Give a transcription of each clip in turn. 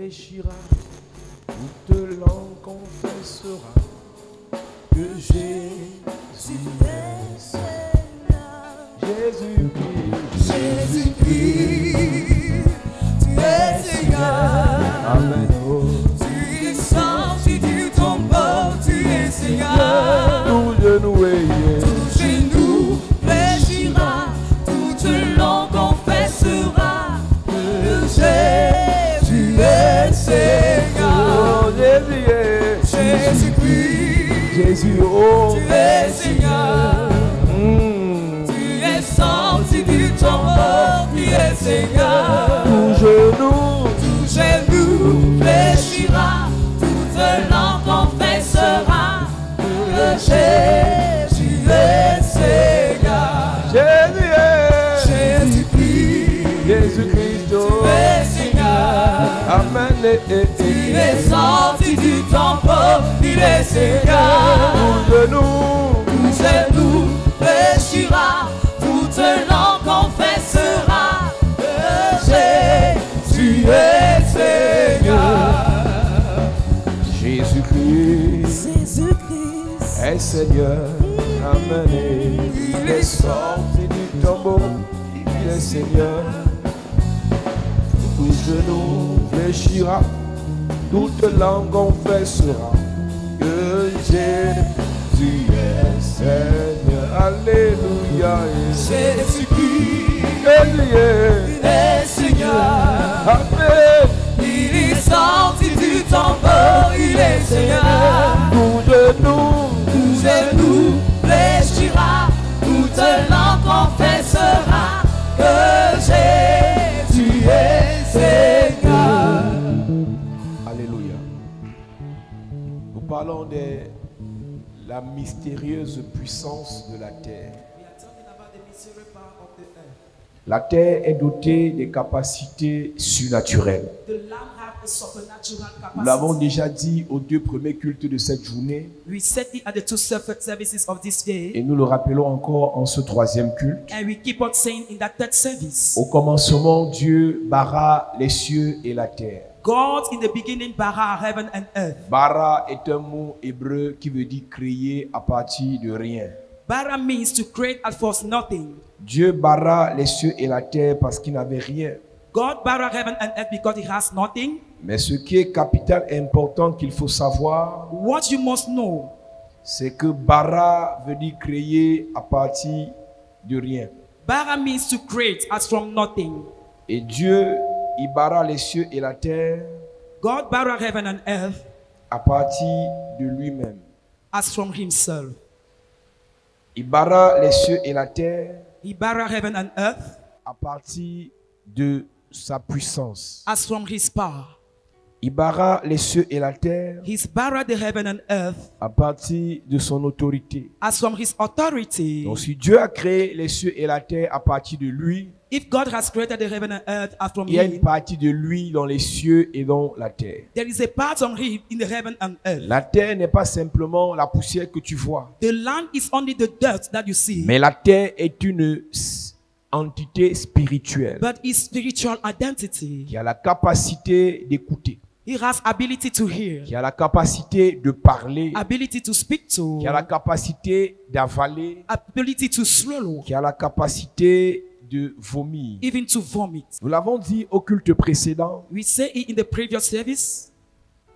fléchira, toute langue confessera que Jésus est Seigneur. Jésus-Christ, Jésus-Christ, tu es Seigneur. Amen. Oh. Tu es sorti du tombeau, tu es Seigneur. Tout genou est Tout genou fléchira, toute langue confessera que Jésus est Seigneur. oh, Jésus est Jésus-Christ, Jésus, oh. tu es Seigneur. Tu es sorti du tombeau, tu es Seigneur. Tout genou fléchira, toute langue confessera que Jésus est Seigneur. Jésus est Jésus-Christ, Jésus-Christ, tu oh. es Seigneur. Amen. Tu es sorti du tombeau, il est Seigneur. Tout genou fléchira, toute langue confessera que Jésus est Seigneur. Jésus-Christ Jésus-Christ, est Seigneur. Amen. il est sorti du tombeau, il est Seigneur. Tout genou fléchira, toute langue confessera que Jésus est Seigneur. Alléluia. Jésus-Christ, Jésus il est Seigneur. Amen. Il est sorti du tombeau, il est Seigneur. Tout genou fléchira, toute langue confessera que Jésus est Seigneur. Alléluia. Nous parlons de la mystérieuse puissance de la terre. La terre est dotée de capacités surnaturelles. Nous l'avons déjà dit aux deux premiers cultes de cette journée. We said it at the two services of this day, Et nous le rappelons encore en ce troisième culte. and we keep on saying in that third service. Au commencement, Dieu bara les cieux et la terre. God in the beginning bara heaven and earth. Bara est un mot hébreu qui veut dire créer à partir de rien. Bara means to create at first nothing. Dieu bara les cieux et la terre parce qu'il n'avait rien. God bara heaven and earth because he has nothing. Mais ce qui est capital et important qu'il faut savoir, What you must know, c'est que bara veut dire créer à partir de rien. bara means to create as from nothing. Et Dieu, il bara les cieux et la terre God bara heaven and earth à partir de lui-même. as from himself. Il bara les cieux et la terre He bara heaven and earth à partir de sa puissance. as from his power. Il bara les cieux et la terre He's bara the heaven and earth à partir de son autorité. as from his authority. Donc si Dieu a créé les cieux et la terre à partir de lui, If God has created the heaven and earth as from il y a him, une partie de lui dans les cieux et dans la terre. there is a part of him in the heaven and earth. La terre n'est pas simplement la poussière que tu vois, The land is only the dirt that you see, mais la terre est une entité spirituelle but his spiritual identity. qui a la capacité d'écouter, He has ability to hear, qui a la capacité de parler, ability to speak to, qui a la capacité d'avaler, ability to swallow, qui a la capacité de vomir. even to vomit. Nous l'avons dit au culte précédent, We say it in the previous service.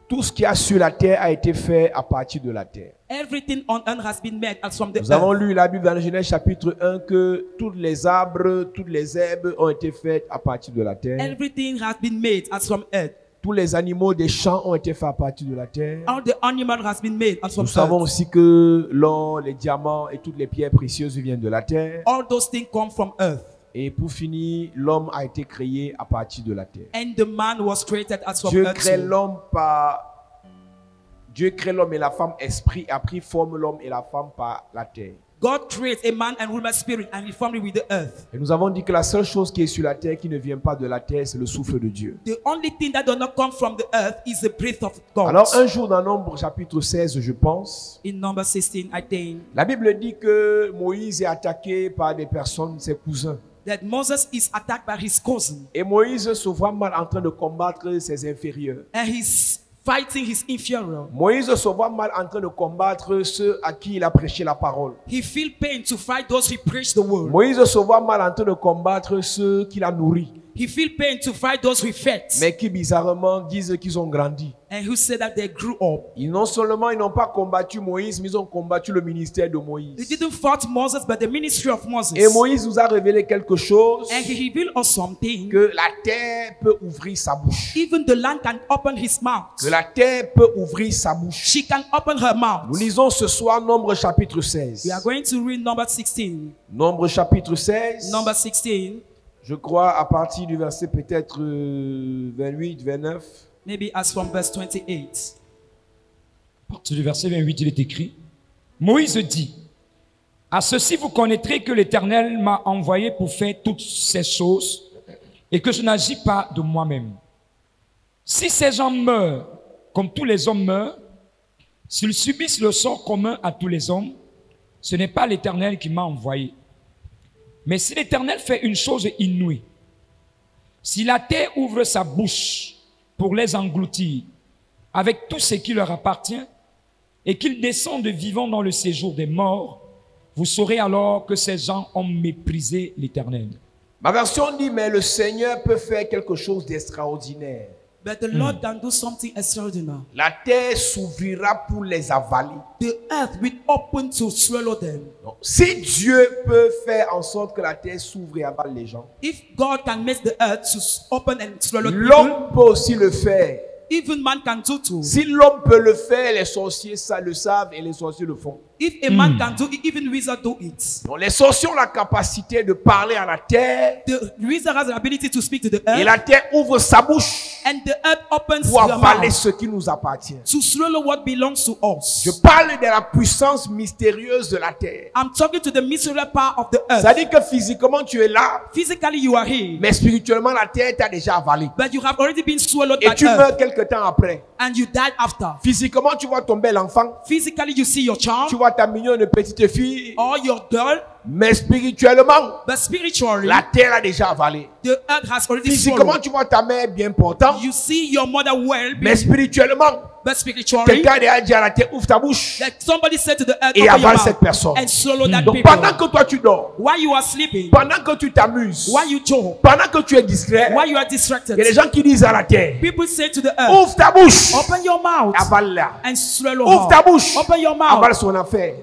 tout ce qu'il y a sur la terre a été fait à partir de la terre. Everything on earth has been made as from the Nous avons earth. lu la Bible dans le Genèse chapitre 1 que tous les arbres, toutes les herbes ont été faites à partir de la terre. Everything has been made as from earth. Tous les animaux des champs ont été faits à partir de la terre. All the animal has been made as from Nous savons earth. aussi que l'or, les diamants et toutes les pierres précieuses viennent de la terre. All those things come from earth. Et pour finir, l'homme a été créé à partir de la terre. And the man was created as from Dieu earth. crée too. l'homme Dieu crée l'homme et la femme esprit, après forme l'homme et la femme par la terre. God creates a man and woman spirit and he formed it with the earth. Et nous avons dit que la seule chose qui est sur la terre qui ne vient pas de la terre, c'est le souffle de Dieu. The only thing that does not come from the earth is the breath of God. Alors un jour dans Nombre chapitre 16, je pense, In number 16, I think, la Bible dit que Moïse est attaqué par des personnes, ses cousins. that Moses is attacked by his cousin Et Moïse se voit mal en train de combattre ses inférieurs. and he's fighting his inferior. Moïse se voit mal en train de combattre ceux à qui il a prêché la parole. He feel pain to fight those who preach the word. Moïse se voit mal en train de combattre ceux qu'il a nourris, He feel pain to fight those who fed mais qui bizarrement disent qu'ils ont grandi. and who said that they grew up. Ils n'ont pas combattu Moïse, mais ils ont combattu le ministère de They Moïse. didn't fight Moses, but the ministry of Moses. Et Moïse nous a révélé quelque chose, And he revealed us something. que la terre peut ouvrir sa bouche. Even the land can open his mouth. Que la terre peut ouvrir sa bouche. She can open her Nous mouth. lisons ce soir Nombre chapitre 16. We are going to read number 16. Nombre chapitre 16. Number 16, Je crois à partir du verset peut-être 28, 29. maybe as from verse 28. À partir du verset 28, il est écrit, Moïse dit, à ceci vous connaîtrez que l'Éternel m'a envoyé pour faire toutes ces choses et que je n'agis pas de moi-même. Si ces gens meurent comme tous les hommes meurent, s'ils subissent le sort commun à tous les hommes, ce n'est pas l'Éternel qui m'a envoyé. Mais si l'Éternel fait une chose inouïe, si la terre ouvre sa bouche pour les engloutir avec tout ce qui leur appartient, et qu'ils descendent vivants dans le séjour des morts, vous saurez alors que ces gens ont méprisé l'Éternel. Ma version dit, mais le Seigneur peut faire quelque chose d'extraordinaire. But the Lord can do something extraordinary. La terre s'ouvrira pour les avaler. The earth will open to swallow them. Donc, si Dieu peut faire en sorte que la terre s'ouvre et avale les gens, If God can make the earth to open and swallow people, l'homme peut aussi le faire. even man can do too. Si l'homme peut le faire, les sorciers ça le savent et les sorciers le font. If a man can do it, even wizards do it. Donc, les sorciers ont la capacité de parler à la terre The wizard has the ability to speak to the et earth, la terre ouvre sa bouche and the earth opens pour their avaler mouth ce qui nous appartient. to swallow what belongs to us. Je parle de la puissance mystérieuse de la terre. I'm talking to the mysterious power of the earth. Ça dit que physiquement tu es là, Physically you are here, mais spirituellement la terre t'a déjà avalé. but you have already been swallowed Et by tu earth, meurs quelque temps après. and you died after. Physiquement tu vois ton bel enfant, Physically you see your child tu vois ta mignonne petite fille, or your girl, mais spirituellement but spiritually la terre a déjà avalé. the earth has already Physiquement swallowed. tu vois ta mère bien portante, You see your mother well, mais spirituellement but spiritually, quelqu'un a dit à la terre ouvre ta bouche that somebody said to the earth, et open your avale cette mouth personne. and swallow that Donc people. pendant que toi tu dors, While you are sleeping, pendant que tu t'amuses, while you joke, pendant que tu es distrait, while you are il y a des distracted, gens qui disent à la terre people say to the earth, ouvre ta bouche, open your mouth avale-la. and swallow Ouvre ta her. bouche, Open your avale mouth. son affaire.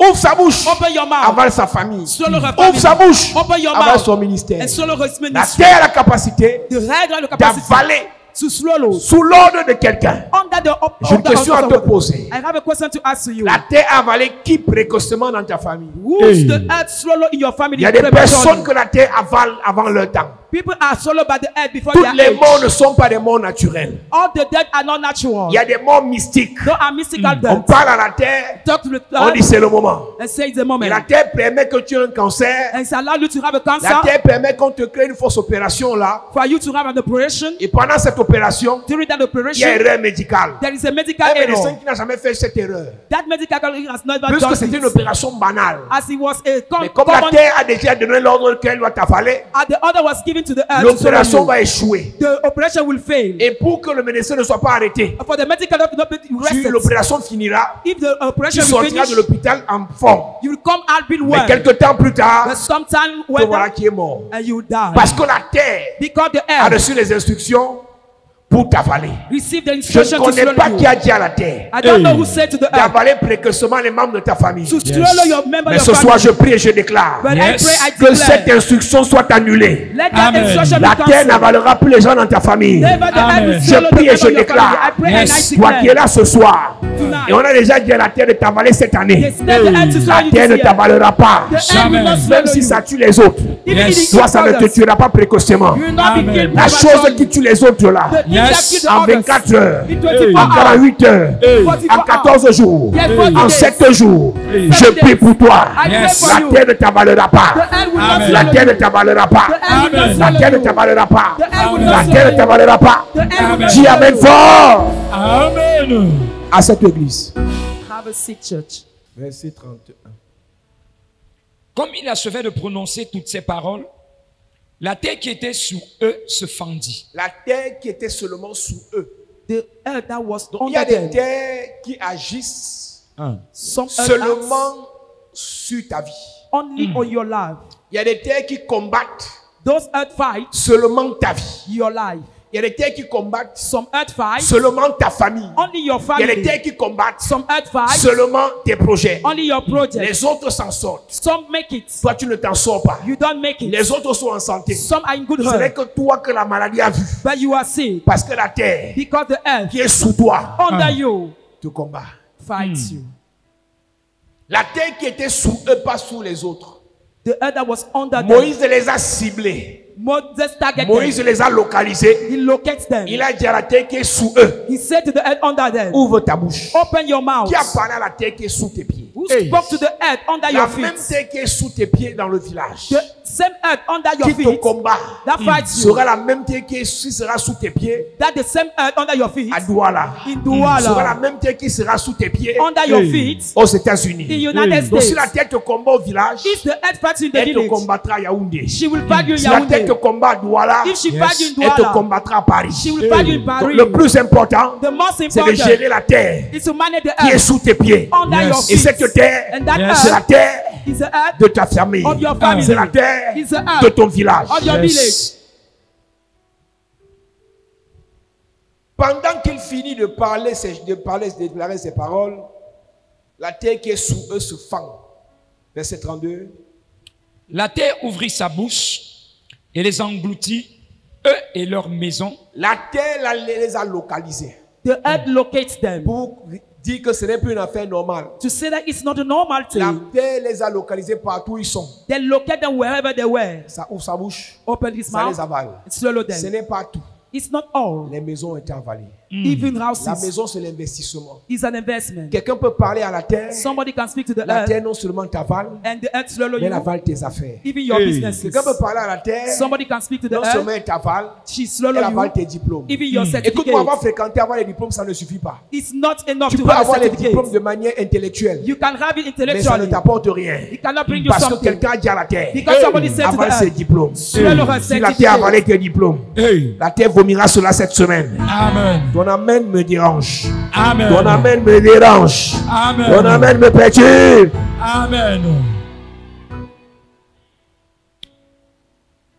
Ouvre sa bouche, Open your mouth. avale sa famille. Swallow her Ouvre sa family. bouche, Open your avale mouth son ministère. and swallow his La ministry. terre a la capacité The head has the capacity d'avaler to swallow sous l'ordre de quelqu'un. under the J'ai une question à te of poser. I have a question to ask you. La terre a avalé qui précocement dans ta famille? Who's the earth swallow in your family? Il y a des prematurely? personnes que la terre avale avant leur temps. People are swallowed by the earth before Toutes their les age. morts ne sont pas des morts naturels. All the dead are not natural. Il y a des morts mystiques. Those are mystical On deaths. parle à la terre, Talk to the on dit earth c'est le moment. and say it's the Et moment. la terre permet que tu aies un cancer. And it's allowed you to have a La cancer, terre permet qu'on te crée une fausse opération là. for you to have an operation. Et pendant cette opération, During that il y a operation, erreur médicale. there is a medical Un médecin error. qui n'a jamais fait cette erreur. That medical error has never Puisque done c'était une it. opération banale. As it was a Mais comme la common, terre a déjà donné l'ordre qu'elle doit t'avaler, as the order was given to the earth to swallow l'opération you, va échouer. the operation will fail. Et pour que le médecin ne soit pas arrêté, For the medical doctor not be rested, l'opération finira, if the tu operation will sortiras finish, de l'hôpital en forme. you will come out being Mais well. quelques temps plus But tard, sometime te voilà when qui est mort. and you die. Parce que la terre Because the a earth reçu les instructions pour t'avaler. received the Je ne instruction to connais pas swallow qui you. a dit à la terre I don't know who said to the earth d'avaler précocement les membres de ta famille. to swallow your member Mais of ce your soir, family. je prie et je déclare But Yes. I pray, I que cette declare, instruction soit annulée. let that Amen. instruction be La terre cancelled. n'avalera plus les gens dans ta famille. Never the earth will Amen. swallow Je prie the et je member of your déclare. family. I pray Yes. and I Toi qui es declare là ce soir, tonight. et on a déjà dit à la terre de t'avaler cette année, Yes, let the earth to swallow la you terre this ne year. t'avalera pas. The earth will Jamais. not Même swallow si you. ça tue les autres, Even Yes. if it toi kills ça ne te others, tuera pas précocement. you will not be Amen. killed La chose prematurely. qui tue les autres là, The thing Yes. that kills the en others 24 heures, in 24 en hours, 48 heures, 44 en 14 jours, Yes, 40 en days. 7 jours, je 7 prie pour toi. I pray Yes. for La you. terre ne t'avalera The pas. earth will not Amen. La swallow terre ne you. t'avalera pas. The earth will not Amen. La swallow terre ne you. t'avalera pas. The earth will Amen. not La terre ne swallow you. t'avalera pas. The earth will Amen. not Dis swallow amen you. fort Amen. à cette église. Have a sick church. Verset 31. Comme il achevait de prononcer toutes ces paroles, La terre qui était sous eux se fendit. La terre qui était seulement sous eux. The earth that was Donc, il y a under des them. terres qui agissent Some earth acts seulement sur ta vie. only on your life. Il y a des terres qui combattent Those earth fight seulement ta vie. your life. Il y a des terres qui combattent Some earth fight seulement ta famille. only your Il y a des family. terres qui combattent Some earth fight seulement tes projets. only your project. Les autres s'en sortent. Some make it. Toi, tu ne t'en sors pas. You don't make it. Les autres sont en santé. Some are in good Ce n'est health. que toi que la maladie a vu. But you are sick Parce que la terre because the earth qui est sous toi under you te combat. fights you. La terre qui était sous eux, pas sous les autres. The earth that was under them. Moïse les a ciblés. Moses targeted Moïse them. les a localisés. He locates them. Il a dit à la terre qui est sous eux, He said to the earth under them, ouvre ta bouche. open your mouth. Qui a parlé à la terre qui est sous tes pieds? Who spoke to the earth under La your même feet? terre qui est sous tes pieds dans le village, The same earth under your qui te feet combat, that fights you. sera la même terre qui sera sous tes pieds That the same earth under your feet à Douala. in Sera la Douala, même terre qui sera sous tes pieds under your feet aux États-Unis. in United Donc si States. la terre te combat au village, If the earth fights you in the elle te village, combattra à Yaoundé. she will fight you in Si la terre te Yaoundé. combat à Douala, If she fights you in elle te Douala, combattra à Paris. she will fight you in Donc, Paris. le plus important, The most c'est de important gérer la terre is to manage the qui est earth sous tes pieds. under your Et feet. cette terre, And that Yes. c'est la earth terre is the earth de ta famille. of your family. C'est la terre It's the earth de ton village. of your village. Yes. Pendant qu'il finit de parler, de déclarer ses paroles, la terre qui est sous eux se fend. Verset 32. La terre ouvrit sa bouche et les engloutit, eux et leurs maisons. La terre les a localisés. The earth locates them. Pour dire que ce n'est plus une affaire normale. To say that it's not a normal La thing. terre les a localisés partout où ils sont. They locate them wherever they were. Ça ouvre sa bouche, Open his ça mouth les avale. and swallow Ce them. n'est pas tout. It's not all. Les maisons ont été avalées. Even La houses maison, c'est l'investissement. is an investment. Quelqu'un peut parler à la terre. Somebody can speak to the La earth terre non seulement t'avale, and the earth swallow mais elle you. avale tes affaires. Even your businesses. Quelqu'un peut parler à la terre. Somebody can speak to the Non seulement earth. elle t'avale, She swallow elle avale you. tes diplômes. Even your Écoute, pour avoir certificate. fréquenté, avoir les diplômes, ça ne suffit pas. It's not enough Tu to peux have a avoir les diplômes certificate. de manière intellectuelle, You can have it mais ça ne intellectually. t'apporte rien. It cannot bring you Parce que something. quelqu'un a dit à la terre, Because somebody said to the avale ses earth, diplômes. swallow her Si la terre a avalé certificate. tes diplômes, Hey. la terre vomira cela cette semaine. Amen. Ton amen me dérange. Amen. Ton amen me dérange. Amen. Ton amen me perturbe. Amen.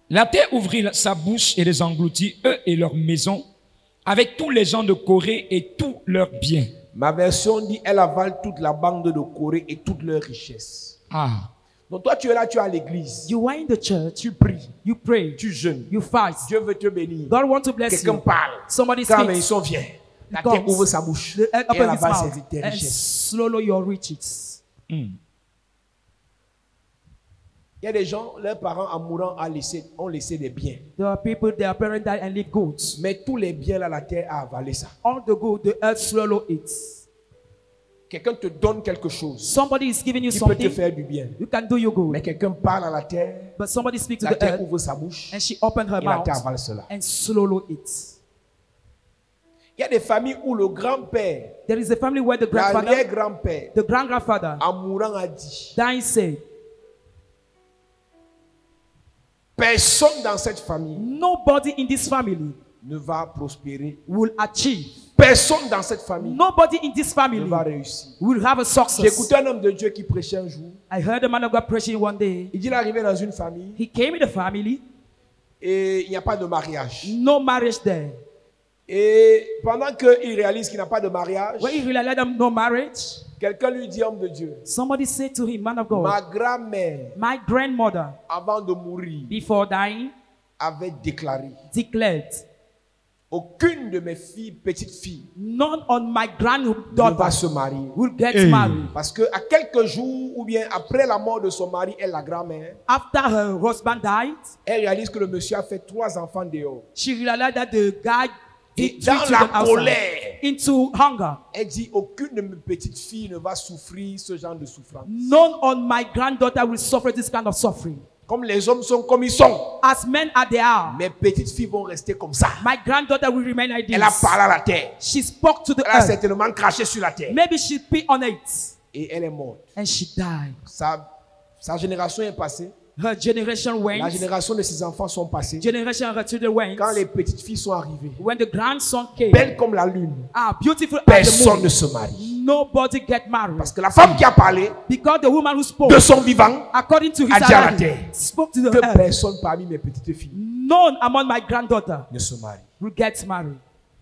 La terre ouvrit sa bouche et les engloutit, eux et leurs maisons, avec tous les gens de Corée et tous leurs biens. Ma version dit, elle avale toute la bande de Corée et toutes leurs richesses. Ah. Donc toi, tu es là, tu es à l'église. You are in the church. Tu pries, You pray. tu jeûnes. You fast. Dieu veut te bénir. God wants to bless Quelqu'un you. parle. Somebody Quand speaks. ils vient, la Comes. terre ouvre sa bouche The earth et elle opens his avale mouth tes and richesses. swallow your riches. Hmm. Il y a des gens, leurs parents en mourant ont laissé des biens. There are people, their parents died and leave goods. Mais tous les biens là, la terre a avalé ça. All the good, the earth swallow it. Quelqu'un te donne quelque chose Somebody is giving you qui peut te something. faire du bien. You can do your Mais good. quelqu'un parle à la terre, But somebody speaks to la the terre earth ouvre sa bouche and she opened her et la mouth terre avale cela. and swallow it. Il y a des familles où le grand-père, There is a family where the grandfather, l'arrière-grand-père, the grand-grandfather, en mourant a dit, dying said, personne dans cette famille nobody in this family ne va prospérer. will achieve. Personne dans cette famille Nobody in this ne family va réussir. will have a J'ai success. écouté un homme de Dieu qui prêchait un jour. I heard a man of God preaching one day. Il dit qu'il est arrivé dans une famille He came in a family, et il n'y a pas de mariage. no marriage there. Et pendant qu'il réalise qu'il n'a pas de mariage, When he realized that no marriage, quelqu'un lui dit, homme de Dieu, somebody said to him, man of ma God, grand-mère, my grandmother, avant de mourir, before dying, avait déclaré, declared, aucune de mes filles, petites filles, none of my ne va granddaughter se marier. will get Hey. married. Parce qu'à quelques jours ou bien après la mort de son mari, elle, la grand-mère, After her husband died, elle réalise que le monsieur a fait 3 enfants dehors. she realized that the guy Et did dans three la children outside colère, into hunger. elle dit, aucune de mes petites filles ne va souffrir ce genre de souffrance. None of my granddaughter will suffer this kind of suffering. Comme les hommes sont comme ils sont, As men are they are, mes petites filles vont rester comme ça. my granddaughter will remain like Elle a this. parlé à la terre. She spoke to the Elle a earth. certainement craché sur la terre. Maybe she pee on it Et elle est morte. and she died. Sa génération est passée. Her generation La went. génération de ses enfants sont passées. Generation of her children went. Quand les petites filles sont arrivées, When the grandson came, belles comme la lune, beautiful as the personne moon, ne se marie. nobody get married. Parce que la femme qui a parlé Because the woman who spoke, de son vivant according to his a dit à la identity, terre spoke to the que earth. personne parmi mes petites filles None among my granddaughter ne se marie. who gets married.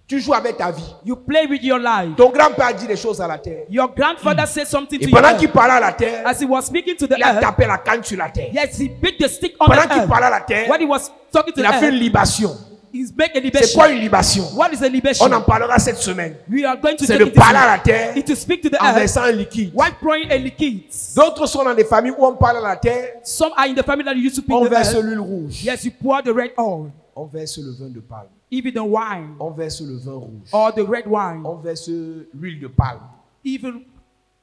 Tu joues avec ta vie. You play with your life. Ton grand-père dit des choses à la terre. Your grandfather said something Et to pendant you. qu'il parlait à la terre, As he was speaking to the il a earth, tapé la canne sur la terre. yes, he beat the stick on Pendant the qu'il earth. parlait à la terre, When he was talking to il the a fait une earth, libation. he's making a C'est libation. quoi une libation? What is a libation? On en parlera cette semaine. We are going to C'est take de it this parler à la week. terre It to speak to the en earth versant un liquide. while pouring a liquid. D'autres sont dans des familles où on parle à la terre, Some are in the family that used to on speak the verse earth. l'huile rouge, Yes, you pour the red oil, on verse le vin de palme, even the wine, on verse le vin rouge, or the red wine, on verse l'huile de palme, even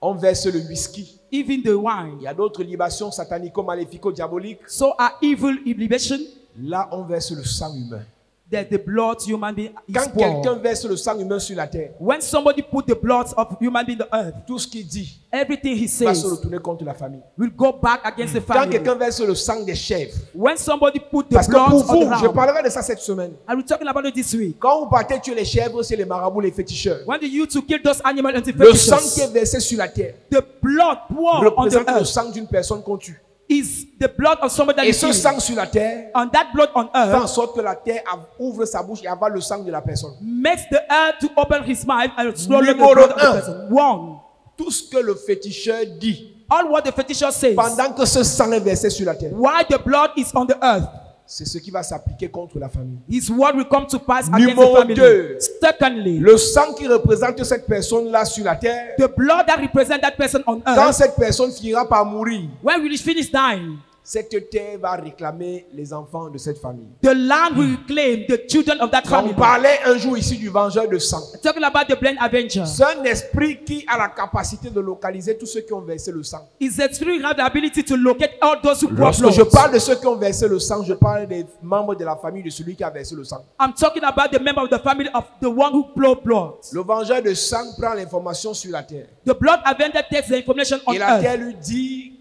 on verse le whisky. the wine. Il y a d'autres libations satanico-maléfico-diaboliques. So are evil libation. Là, on verse le sang humain. That the blood human being is Quand poured. quelqu'un verse le sang humain sur la terre, When somebody put the blood of human being on the earth, tout ce qu'il dit everything he va says se retourner contre la famille. will go back against the Quand family. quelqu'un verse le sang des chèvres, When somebody put the parce que blood pour on the vous, je ground, parlerai de ça cette semaine. I will talking about it this week. Quand vous partez tuer les chèvres, c'est les marabouts, les féticheurs. When you to kill those animals and Le sang qui est versé sur la terre the blood poured on the représente le earth sang d'une personne qu'on tue. is the blood of somebody that Et is ce killed. sang sur la terre On that blood on fait en earth sorte que la terre ouvre sa bouche et avale le sang de la personne. makes the earth to open his mouth and swallow the Numéro blood of the un. person. One. Tout ce que le féticheur dit All what the fetisher says pendant que ce sang est versé sur la terre, while the blood is on the earth, c'est ce qui va s'appliquer contre la famille. his word will come to pass against Numéro the family. 2. Secondly, Le sang qui représente cette personne-là sur la terre, the blood that represents that person on quand earth, cette personne finira par mourir, when we finish dying, cette terre va réclamer les enfants de cette famille. the land will claim the children of that On family. parlait un jour ici du vengeur de sang. Talking about the blind avenger. C'est un esprit qui a la capacité de localiser tous ceux qui ont versé le sang. Is a spirit have the ability to locate all those who pour Lorsque blood. je parle de ceux qui ont versé le sang, je parle des membres de la famille de celui qui a versé le sang. I'm talking about the member of the family of the one who blood. Le vengeur de sang prend l'information sur la terre. The blood avenger takes the information on Et la earth. terre lui dit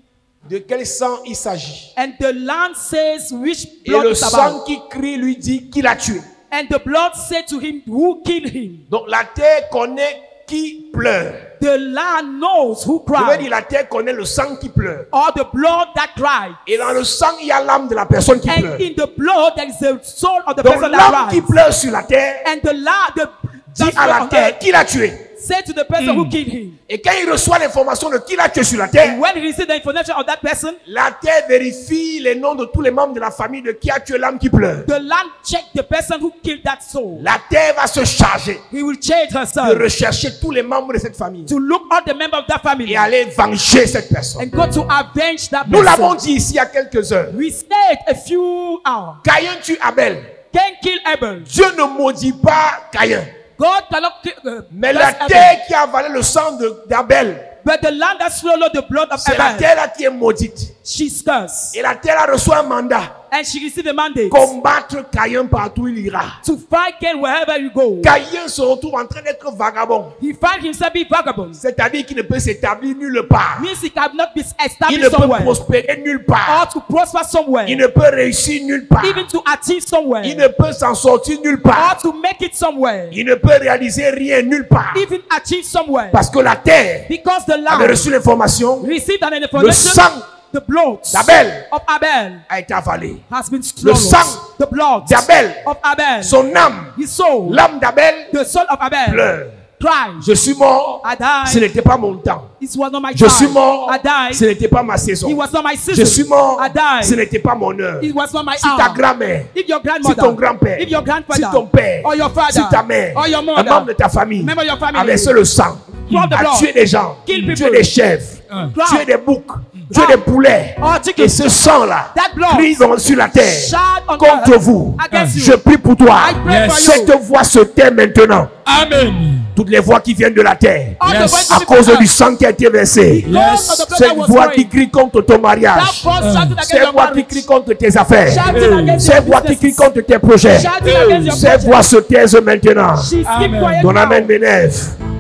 de quel sang il s'agit. And the land says which Et blood le is sang about. qui crie lui dit qui l'a tué. And the blood said to him who killed him. Donc la terre connaît qui pleure. The land knows who Je veux cried. dire, la terre connaît le sang qui pleure. Or the blood that cried. Et dans le sang, il y a l'âme de la personne qui pleure. And in the blood there is the soul of the Donc person l'âme that qui cried. pleure sur la terre And the land dit à la terre qui l'a tué. say to the person who killed him. Et quand il reçoit l'information de qui l'a tué sur la terre, When he receives the information of that person, la terre vérifie les noms de tous les membres de la famille de qui a tué l'âme qui pleure. the land check the person who killed that soul. La terre va se charger He will change de herself rechercher tous les membres de cette famille to look at the member of that family et aller venger cette personne. and go to avenge that Nous l'avons person. dit ici il y a quelques heures. We stayed a few hours. Caïn tue Abel. Cain killed Abel. Dieu ne maudit pas Caïn. God cannot kill. Mais la bless Abel. terre qui a avalé le sang d'Abel, But the land that swallowed the blood of c'est la Abel, terre là qui est maudite. she's cursed. Et la terre a reçu un mandat. And she received a mandate Combattre Caïn partout où il ira. to fight Cain wherever you go. Caïn se retrouve en train d'être vagabond. He found himself be vagabond. C'est-à-dire qu'il ne peut s'établir nulle part. Means he cannot be Il established ne peut somewhere. prospérer nulle Or part. to prosper somewhere. Il ne peut réussir nulle part. Even to achieve somewhere. Il ne peut s'en sortir nulle Or part. to make it somewhere. Il ne peut réaliser rien nulle part. Even achieve somewhere. Parce que la terre Because the avait land reçu l'information, received an le information, sang the blood d'Abel of Abel a été avalé. has been Le swallowed. sang The blood d'Abel, of Abel, son âme, his soul, l'âme d'Abel the soul of Abel, pleure. cried. Je suis mort, I died. ce n'était pas mon temps. It was not my Je time. suis mort, I died. ce n'était pas ma saison. It was not my Je season. suis mort, I died. ce n'était pas mon heure. It was not my Si ta hour. grand-mère, If your si grandmother, ton grand-père, if your grandfather, si ton père, or your father, si ta mère, or your un mother, membre de ta famille, member of your family, a versé le sang, Pour the a blood. tué des gens, Kill people. tué des chèvres, Drown. tué des boucs, tué des poulets. or chicken, Et ce sang-là that blood, crie sur la terre shout on contre earth vous. against you. Je prie pour toi. I pray for you. Cette voix se tait maintenant. Amen. Toutes les voix qui viennent de la terre, All the Yes. voices à of cause the du earth. sang qui a été versé. Because of the blood Cette that was voix pouring. qui crie contre ton That mariage. voice shouted against Cette your voix qui marriage. crie contre tes affaires. Shouting against Cette your voix qui crie businesses. contre tes projets. Shouting against your Cette project. voix se taise maintenant. She's keep Amen. quiet Ton now. amen m'énerve.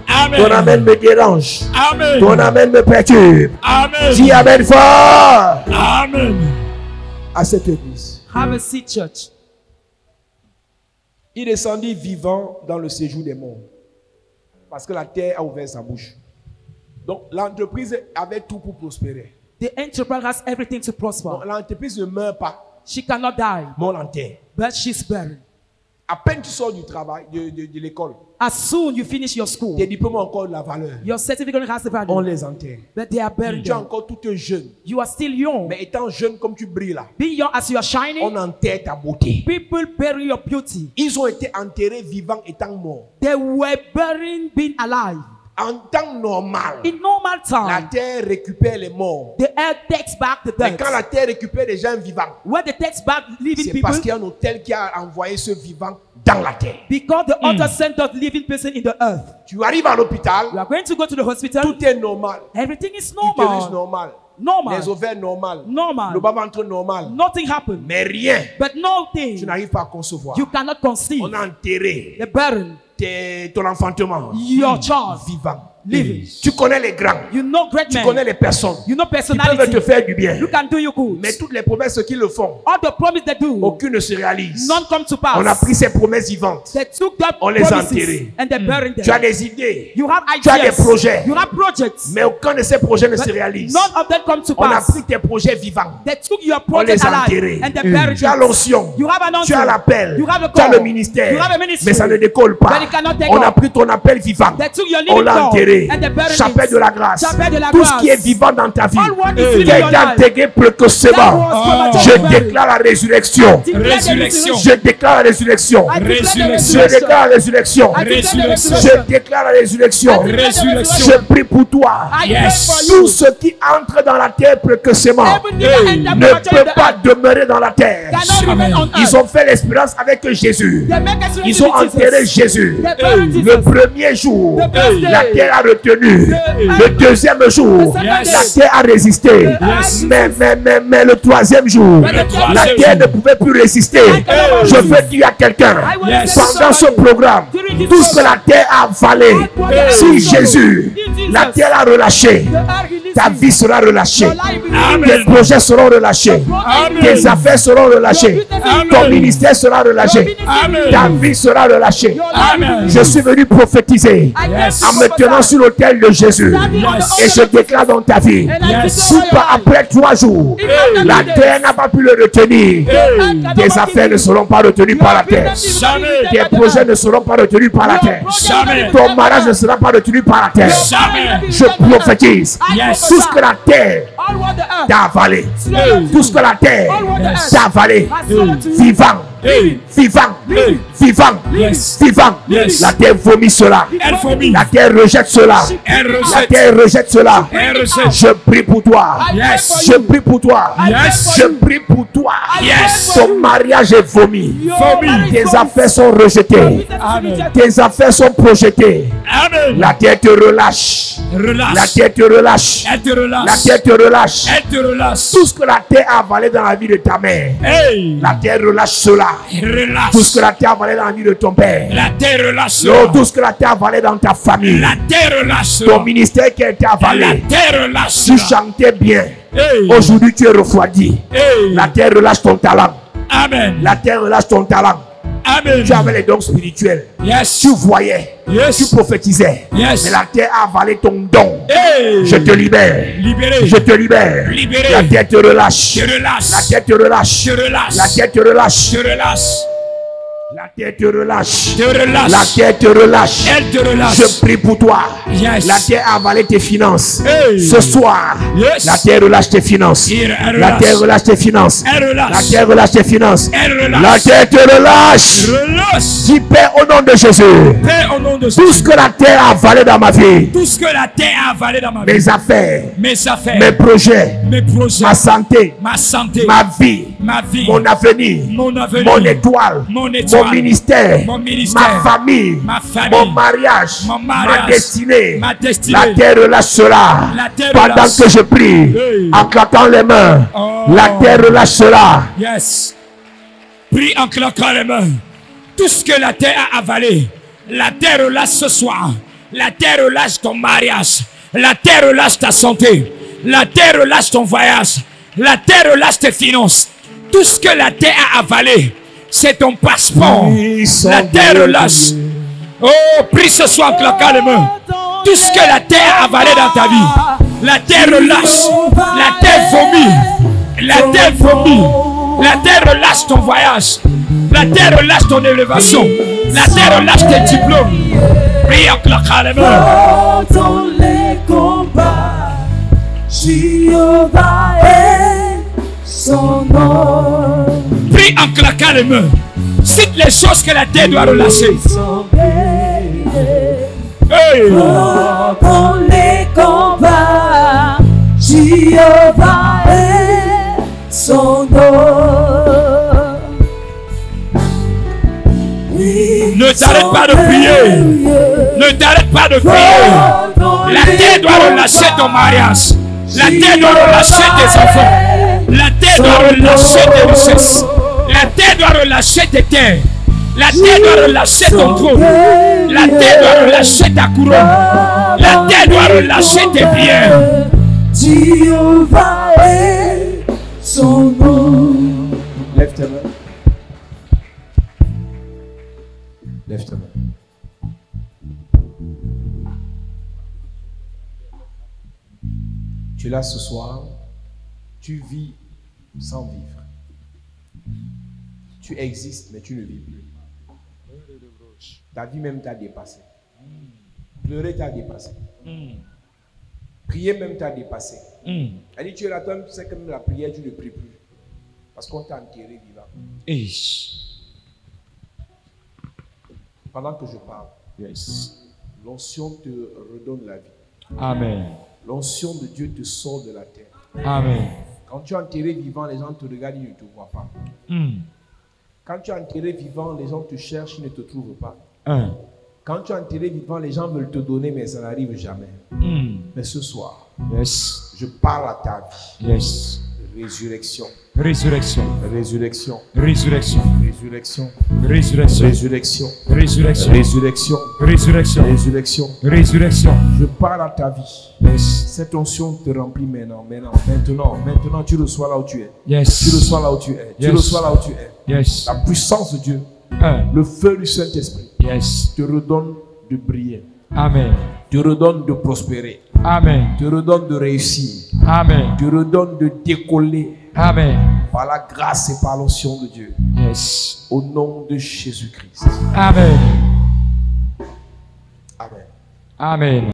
Amen. Ton amen me dérange. Amen. Ton amen me perturbe. Amen. Dis amen fort. Amen. à cette église. Have a seat, church. Il descendit vivant dans le séjour des morts. Parce que la terre a ouvert sa bouche. Donc l'entreprise avait tout pour prospérer. The enterprise has everything to prosper. Donc l'entreprise ne meurt pas, She cannot die, mais on l'enterre. but she's buried. À peine tu sors du travail, de l'école, As soon you finish your school, tes diplômes ont encore de la valeur. your certificate has the value, On les enterre. but they are buried Tu es there. encore tout jeune. You are still young. Mais étant jeune comme tu brilles là, Be young as you are shining. on enterre ta beauté. People bury your beauty. Ils ont été enterrés vivants étant morts. They were buried being alive. En temps normal, In normal la time, terre récupère les morts. the earth takes back the Mais quand dead. la terre récupère les gens vivants, When they takes back living c'est people, parce qu'il y a un hôtel qui a envoyé ce vivant dans la terre. because the author sent out living person in the earth. Tu arrives à l'hôpital, You are going to go to the hospital. tout est normal. Everything is L'utérus normal. normal. Normal. Les ovaires normal. Normal. Le bas-ventre normal. Nothing happened. Mais rien. But nothing. Tu n'arrives pas à concevoir. You cannot conceive. On a enterré The burden. ton enfantement Your child. vivant. Living. Tu connais les grands. You know great Tu men. connais les personnes You know qui peuvent te personality. faire du bien. You can do you good. Mais toutes les promesses qu'ils le font, All the promises they do, aucune ne se réalise. none come to pass. On a pris ces promesses vivantes. They took their On les a promises enterrés. and they buried them. Tu as des idées, You have tu as des ideas. projets, You have projects. mais aucun de ces projets ne se But réalise. none of them come to On a pass. pris tes projets vivants. They took your On les projects a enterrés. alive and they buried Tu as them. l'onction, You have an tu as answer. l'appel, You have a tu as call. le ministère, You have a ministry. mais ça ne décolle pas. But it cannot take On a off. pris ton appel vivant, They took your on living l'a call enterré. and they buried Chapelle it. de la grâce, Chapelle de la tout grâce. ce qui est vivant dans ta vie, All what is qui living a your été life. enterré précocement, That was prematurely je buried. déclare la résurrection. Declare the Résurrection. Je déclare la résurrection. I declare the Résurrection. Je resurrection. déclare la résurrection. I declare the Résurrection. resurrection. Je déclare la résurrection. I declare the Résurrection. Je prie pour toi. I Yes. pray for Tout you. ce qui entre dans la terre précocement Everything that enter ne prematurely peut in the pas earth demeurer dans la terre. cannot remain on earth. Ils ont fait l'expérience avec Jésus. They make us Ils ont resurrect enterré Jesus. Jésus. They buried Le Jesus. premier jour, The first day. la terre a retenu. Le deuxième jour, The second la Yes. terre a résisté. Yes. Mais le troisième jour, But the la troisième terre jour. ne pouvait plus résister. Je veux dire à quelqu'un, I want Yes. to say to pendant ce somebody, programme, during this tout ce que la terre a avalé, si Jésus, la terre a relâché, the earth releases ta vie sera relâchée. your life is Amen. Tes projets seront relâchés. Amen. Tes affaires seront relâchées. Amen. Ton ministère sera relâché. Amen. Ta vie sera relâchée. Your life Amen. is Je suis venu prophétiser I Yes. en me tenant sur l'autel de Jésus. Yes. Et je déclare dans ta vie, Yes. si pas après 3 jours, la terre n'a pas pu le retenir, tes affaires ne seront pas retenues par la terre. Jamais. Tes projets ne seront pas retenus par la terre. Jamais. Ton mariage ne sera pas retenu par la terre. Jamais. Je prophétise Yes. tout ce que la terre all what the earth t'a avalé, swallowed tout ce que la terre Yes. t'a avalé, has swallowed to you. vivant, Hey. vivant, Hey. vivant, Yes. vivant. Yes. La terre vomit cela. Elle vomit. La terre rejette cela. Elle La recette. terre rejette cela. Elle recette. Je prie pour toi. Yes. Je prie pour toi. Yes. Je prie pour toi. Yes. Ton mariage est vomi. Vomi. Tes affaires sont rejetées. Amen. Tes affaires sont projetées. Amen. La terre te relâche. Relâche. La terre te relâche. Elle te relâche. La terre te relâche. Elle te relâche. Tout ce que la terre a avalé dans la vie de ta mère, Hey. la terre relâche cela. Relâche. Tout ce que la terre a avalé dans la vie de ton père, La terre relâche. non, tout ce que la terre a avalé dans ta famille, La terre relâche. ton ministère qui a été La avalé, terre relâche. tu chantais bien. Hey. Aujourd'hui, tu es refroidi. Hey. La terre relâche ton talent. Amen. La terre relâche ton talent. Amen. Tu avais les dons spirituels. Yes. Tu voyais. Yes. Tu prophétisais. Yes. Mais la terre a avalé ton don. Hey. Je te libère. Libéré. Je te libère. Libéré. La terre te relâche. Te relâche. La terre te relâche. Te relâche. La terre te relâche. Te relâche. La terre te relâche. Te relâche. La terre te relâche. Elle te relâche. Je prie pour toi. Yes. La terre a avalé tes finances. Hey. Ce soir, Yes. la terre relâche tes finances. Elle La relâche. terre relâche tes finances. Elle relâche. La terre relâche tes finances. Elle relâche. La terre te relâche. Relâche. Dis Père au nom de Jésus. Père, au nom de Tout Jésus. ce que la terre a avalé dans ma vie, Tout ce que la terre a avalé dans ma vie. mes affaires, Mes affaires. mes projets, Mes projets. ma santé, Ma santé. ma vie, Ma vie. mon avenir, Mon avenir. mon étoile, Mon étoile. mon ministère, Mon ministère. ma famille, Ma famille. mon mariage, Mon mariage. ma destinée. Ma destinée. La terre relâche cela. La terre Pendant relâche. que je prie, Hey. en claquant les mains, Oh. la terre relâche cela. Yes. Prie en claquant les mains. Tout ce que la terre a avalé, la terre relâche ce soir. La terre relâche ton mariage. La terre relâche ta santé. La terre relâche ton voyage. La terre relâche tes finances. Tout ce que la terre a avalé, c'est ton passeport. La terre relâche. Oh, prie ce soir en claquant les mains. Tout ce que la terre a avalé dans ta vie, la terre relâche. La terre vomit. La terre vomit. La terre relâche ton voyage. La terre relâche ton élévation. La terre relâche tes diplômes. Prie en claquant les mains. Dans les combats, Jéhovah est son nom. Prie en claquant les mains. Cite les choses que la terre doit relâcher. Hey. Dans les combats, Jéhovah est son nom. Ne t'arrête pas de prier. Ne t'arrête pas de prier. La terre doit relâcher ton mariage. La terre doit relâcher tes enfants. La terre doit relâcher tes richesses. La terre doit relâcher tes terres. La terre doit relâcher ton trône. La terre doit relâcher ta couronne. La terre doit relâcher tes biens. Jéhovah est son nom. Lève tes mains. Lève tes mains. Tu es là ce soir. Tu vis sans vivre. Tu existes, mais tu ne vis plus. Ta vie même t'a dépassé. Pleurer t'a dépassé. Prier même t'a dépassé. Elle dit, tu es là, toi, tu sais que même la prière, tu ne pries plus. Parce qu'on t'a enterré vivant. Pendant que je parle, l'onction te redonne la vie. Amen. L'onction de Dieu te sort de la terre. Amen. Quand tu es enterré vivant, les gens te regardent, ils ne te voient pas. Quand tu es enterré vivant, les gens te cherchent, ils ne te trouvent pas. Quand tu es enterré vivant, les gens veulent te donner, mais ça n'arrive jamais. Mais ce soir, je parle à ta vie. Résurrection. Résurrection. Résurrection. Résurrection. Résurrection. Résurrection. Résurrection. Résurrection. Résurrection. Résurrection. Résurrection. Résurrection. Je parle à ta vie. Cette onction te remplit maintenant. Maintenant, tu reçois là où tu es. Tu reçois là où tu es. Tu reçois là où tu es. La puissance de Dieu, le feu du Saint-Esprit te redonne de briller. Amen. Te redonne de prospérer. Amen. Te redonne de réussir. Amen. Te redonne de décoller. Amen. Par la grâce et par l'onction de Dieu. Au nom de Jésus-Christ. Amen. Amen. Amen.